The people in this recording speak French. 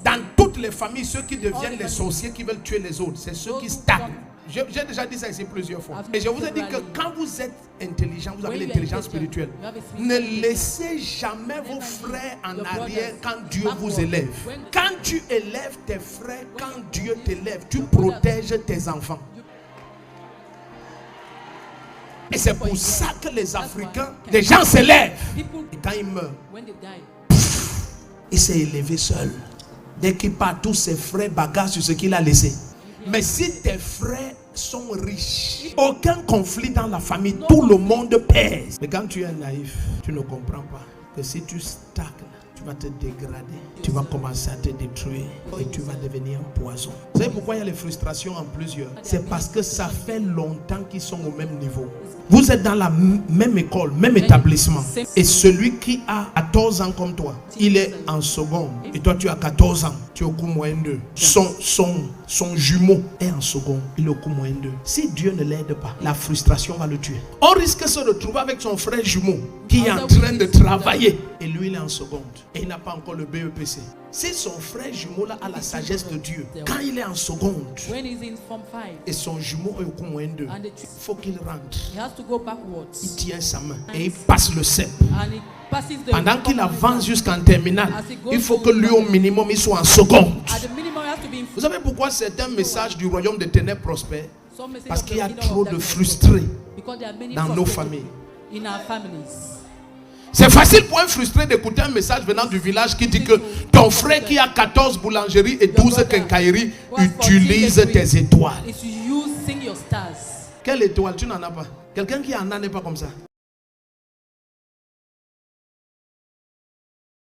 Dans toutes les familles, ceux qui deviennent les sorciers qui veulent tuer les autres, c'est ceux qui stagnent. J'ai déjà dit ça ici plusieurs fois. Et je vous ai dit que quand vous êtes intelligent, vous avez l'intelligence spirituelle. Ne laissez jamais vos frères en arrière quand Dieu vous élève. Quand tu élèves tes frères, quand Dieu t'élève, tu protèges tes enfants. Et c'est pour ça que les Africains, les gens s'élèvent. Et quand ils meurent, il s'est élevé seul. Dès qu'il part, tous ses frères bagarrent sur ce qu'il a laissé. Mais si tes frères sont riches, aucun conflit dans la famille, tout le monde pèse. Mais quand tu es naïf, tu ne comprends pas que si tu stagnes, tu vas te dégrader, tu vas commencer à te détruire et tu vas devenir un poison. Vous savez pourquoi il y a les frustrations en plusieurs? C'est parce que ça fait longtemps qu'ils sont au même niveau. Vous êtes dans la même école, même établissement. Et celui qui a 14 ans comme toi, il est en seconde. Et toi, tu as 14 ans. Tu es au cours moyen 2. Son jumeau est en seconde. Il est au cours moyen 2. Si Dieu ne l'aide pas, la frustration va le tuer. On risque de se retrouver avec son frère jumeau qui est en train de travailler. Et lui, il est en seconde. Et il n'a pas encore le BEPC. Si son frère jumeau là a la sagesse de Dieu, quand il est en seconde et son jumeau est au cours moyen 2, il faut qu'il rentre. Il tient sa main et il passe le CEP. Pendant qu'il avance jusqu'en terminale, il faut que lui au minimum il soit en seconde. Vous savez pourquoi c'est un message du royaume des ténèbres prospère? Parce qu'il y a trop de frustrés dans nos familles. C'est facile pour un frustré d'écouter un message venant du village qui dit que ton frère qui a 14 boulangeries et 12 quincailleries utilise tes étoiles. Quelle étoile? Tu n'en as pas. Quelqu'un qui en a n'est pas comme ça.